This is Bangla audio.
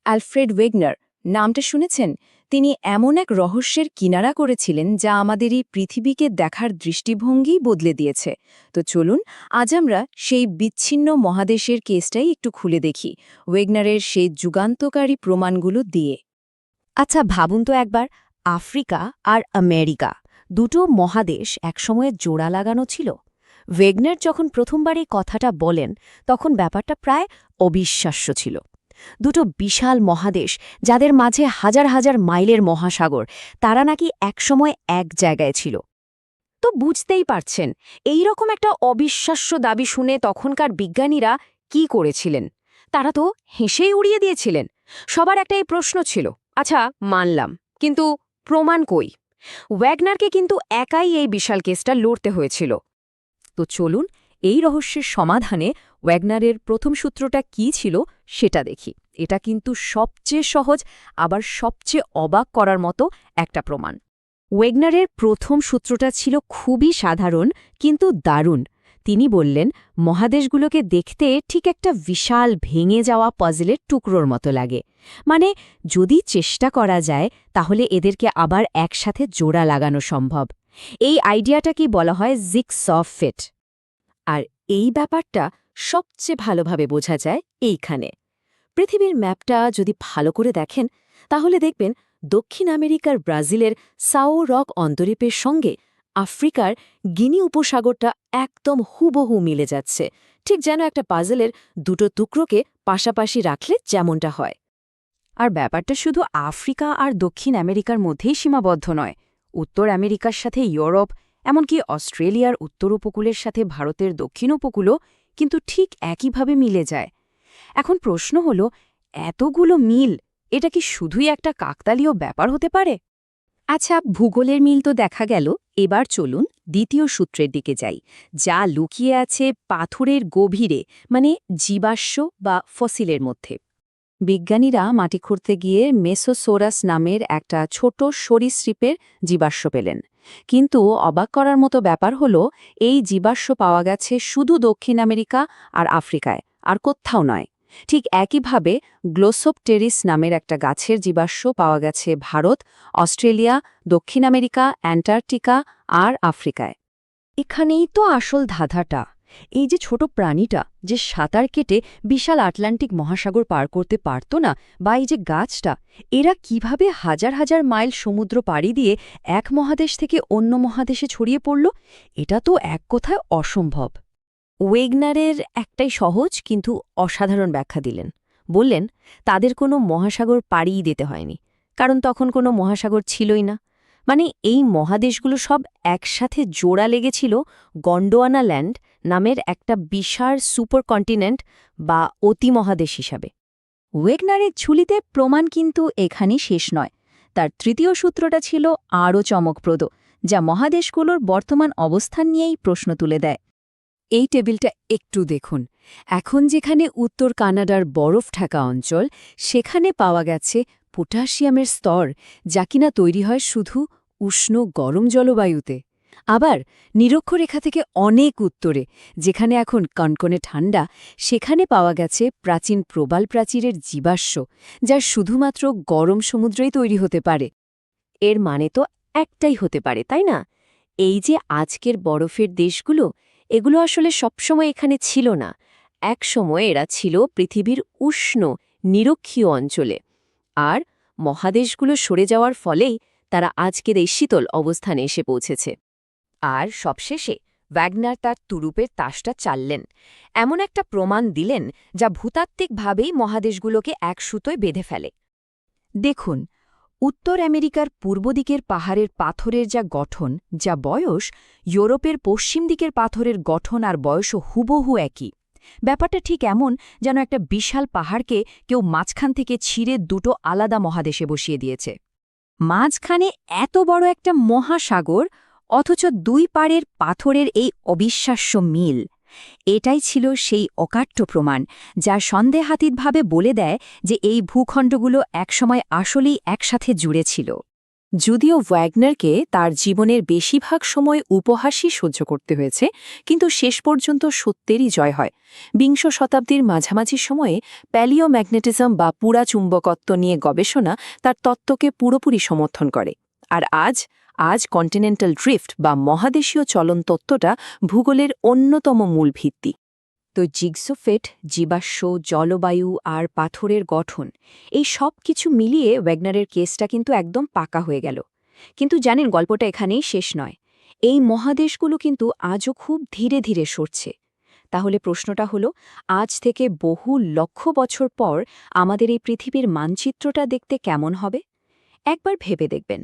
অ্যালফ্রেড ওয়েগনার নামটা শুনেছেন? তিনি এমন এক রহস্যের কিনারা করেছিলেন যা আমাদের এই পৃথিবীকে দেখার দৃষ্টিভঙ্গি বদলে দিয়েছে। তো চলুন আজ আমরা সেই বিচ্ছিন্ন মহাদেশের কেসটাই একটু খুলে দেখি, ওয়েগনারের সেই যুগান্তকারী প্রমাণগুলো দিয়ে। আচ্ছা ভাবুন তো একবার, আফ্রিকা আর আমেরিকা দুটো মহাদেশ একসময়ে জোড়া লাগানো ছিল। ওয়েগনার যখন প্রথমবার এই কথাটা বলেন তখন ব্যাপারটা প্রায় অবিশ্বাস্য ছিল। দুটো বিশাল মহাদেশ যাদের মাঝে হাজার হাজার মাইলের মহাসাগর, তারা নাকি একসময় এক জায়গায় ছিল। তো বুঝতেই পারছেন, এই রকম একটা অবিশ্বাস্য দাবি শুনে তখনকার বিজ্ঞানীরা কি করেছিলেন? তারা তো হেসেই উড়িয়ে দিয়েছিলেন। সবার একটাই প্রশ্ন ছিল, আচ্ছা মানলাম, কিন্তু প্রমাণ কই? ওয়াগনারকে কিন্তু একাই এই বিশাল কেসটা লড়তে হয়েছিল। তো চলুন এই রহস্যের সমাধানে ওয়াগনারের প্রথম সূত্রটা কী ছিল সেটা দেখি। এটা কিন্তু সবচেয়ে সহজ, আবার সবচেয়ে অবাক করার মতো একটা প্রমাণ। ওয়েগনারের প্রথম সূত্রটা ছিল খুবই সাধারণ কিন্তু দারুণ। তিনি বললেন, মহাদেশগুলোকে দেখতে ঠিক একটা বিশাল ভেঙে যাওয়া পাজলের টুকরোর মতো লাগে। মানে যদি চেষ্টা করা যায় তাহলে এদেরকে আবার একসাথে জোড়া লাগানো সম্ভব। এই আইডিয়াটাকেই বলা হয় জিগস ফিট। আর এই ব্যাপারটা সবচেয়ে ভালোভাবে বোঝা যায় এইখানে। পৃথিবীর ম্যাপটা যদি ভালো করে দেখেন তাহলে দেখবেন দক্ষিণ আমেরিকার ব্রাজিলের সাও রক অন্তরীপের সঙ্গে আফ্রিকার গিনি উপসাগরটা একদম হুবহু মিলে যাচ্ছে, ঠিক যেন একটা পাজলের দুটো টুকরোকে পাশাপাশি রাখলে যেমনটা হয়। আর ব্যাপারটা শুধু আফ্রিকা আর দক্ষিণ আমেরিকার মধ্যেই সীমাবদ্ধ নয়। উত্তর আমেরিকার সাথে ইউরোপ, এমনকি অস্ট্রেলিয়ার উত্তর উপকূলের সাথে ভারতের দক্ষিণ উপকূলও কিন্তু ঠিক একইভাবে মিলে যায়। এখন প্রশ্ন হল, এতগুলো মিল, এটা কি শুধুই একটা কাকতালীয় ব্যাপার হতে পারে? আচ্ছা, ভূগোলের মিল তো দেখা গেল, এবার চলুন দ্বিতীয় সূত্রের দিকে যাই, যা লুকিয়ে আছে পাথরের গভীরে, মানে জীবাশ্ম বা ফসিলের মধ্যে। বিজ্ঞানীরা মাটি খুঁড়তে গিয়ে মেসোসোরাস নামের একটা ছোট সরীসৃপের জীবাশ্ম পেলেন। কিন্তু অবাক করার মতো ব্যাপার হলো, এই জীবাশ্ম পাওয়া গেছে শুধু দক্ষিণ আমেরিকা আর আফ্রিকায়, আর কোথাও নয়। ঠিক একইভাবে গ্লোসোপটেরিস নামের একটা গাছের জীবাশ্ম পাওয়া গেছে ভারত, অস্ট্রেলিয়া, দক্ষিণ আমেরিকা, অ্যান্টার্কটিকা আর আফ্রিকায়। এখানেই তো আসল ধাঁধাটা। এই যে ছোট প্রাণীটা যে সাঁতার কেটে বিশাল আটলান্টিক মহাসাগর পার করতে পারত না, বা এই যে গাছটা, এরা কিভাবে হাজার হাজার মাইল সমুদ্র পাড়ি দিয়ে এক মহাদেশ থেকে অন্য মহাদেশে ছড়িয়ে পড়ল? এটা তো এক কথায় অসম্ভব। ওয়েগনারের একটাই সহজ কিন্তু অসাধারণ ব্যাখ্যা দিলেন। বললেন, তাদের কোনো মহাসাগর পাড়িই দিতে হয়নি, কারণ তখন কোনো মহাসাগর ছিলই না। মানে এই মহাদেশগুলো সব একসাথে জোড়া লেগেছিল গন্ডোয়ানা ল্যান্ড নামের একটা বিশাল সুপারকন্টিনেন্ট বা অতিমহাদেশ হিসাবে। ওয়েগনারের ঝুলিতে প্রমাণ কিন্তু এখানেই শেষ নয়। তার তৃতীয় সূত্রটা ছিল আরও চমকপ্রদ, যা মহাদেশগুলোর বর্তমান অবস্থান নিয়েই প্রশ্ন তুলে দেয়। এই টেবিলটা একটু দেখুন। এখন যেখানে উত্তর কানাডার বরফ ঢাকা অঞ্চল, সেখানে পাওয়া গেছে পটাশিয়ামের স্তর, যা কিনা তৈরি হয় শুধু উষ্ণ গরম জলবায়ুতে। আবার নিরক্ষরেখা থেকে অনেক উত্তরে, যেখানে এখন কনকনে ঠান্ডা, সেখানে পাওয়া গেছে প্রাচীন প্রবাল প্রাচীরের জীবাশ্ম, যা শুধুমাত্র গরম সমুদ্রেই তৈরি হতে পারে। এর মানে তো একটাই হতে পারে, তাই না? এই যে আজকের বরফের দেশগুলো, এগুলো আসলে সবসময় এখানে ছিল না। একসময় এরা ছিল পৃথিবীর উষ্ণ নিরক্ষীয় অঞ্চলে, আর মহাদেশগুলো সরে যাওয়ার ফলেই তারা আজকের এই শীতল অবস্থানে এসে পৌঁছেছে। আর সবশেষে ওয়াগনার তার তুরুপের তাসটা চাললেন, এমন একটা প্রমাণ দিলেন যা ভূতাত্ত্বিকভাবেই মহাদেশগুলোকে এক সুতোয় বেঁধে ফেলে। দেখুন, উত্তর আমেরিকার পূর্ব দিকের পাহাড়ের পাথরের যা গঠন, যা বয়স, ইউরোপের পশ্চিম দিকের পাথরের গঠন আর বয়সও হুবহু একই। ব্যাপারটা ঠিক এমন যেন একটা বিশাল পাহাড়কে কেউ মাঝখান থেকে ছিঁড়ে দুটো আলাদা মহাদেশে বসিয়ে দিয়েছে। মাঝখানে এত বড় একটা মহাসাগর, অথচ দুই পাড়ের পাথরের এই অবিশ্বাস্য মিল। এটাই ছিল সেই অকাট্য প্রমাণ, যা সন্দেহাতীতভাবে বলে দেয় যে এই ভূখণ্ডগুলো একসময় আসলেই একসাথে জুড়ে ছিল। যদিও ওয়াগনারকে তার জীবনের বেশিরভাগ সময় উপহাসই সহ্য করতে হয়েছে, কিন্তু শেষ পর্যন্ত সত্যেরই জয় হয়। বিংশ শতাব্দীর মাঝামাঝি সময়ে প্যালিওম্যাগনেটিজম বা পুরাচুম্বকত্ব নিয়ে গবেষণা তার তত্ত্বকে পুরোপুরি সমর্থন করে। আর আজ কন্টিনেন্টাল ড্রিফট বা মহাদেশীয় চলন তত্ত্বটা ভূগোলের অন্যতম মূল ভিত্তি। তো জিগসোফিট, জীবাশ্ম, জলবায়ু আর পাথরের গঠন, এই সব কিছু মিলিয়ে ওয়াগনারের কেসটা কিন্তু একদম পাকা হয়ে গেল। কিন্তু জানেন, গল্পটা এখানেই শেষ নয়। এই মহাদেশগুলো কিন্তু আজও খুব ধীরে ধীরে সরছে। তাহলে প্রশ্নটা হলো, আজ থেকে বহু লক্ষ বছর পর আমাদের এই পৃথিবীর মানচিত্রটা দেখতে কেমন হবে? একবার ভেবে দেখবেন।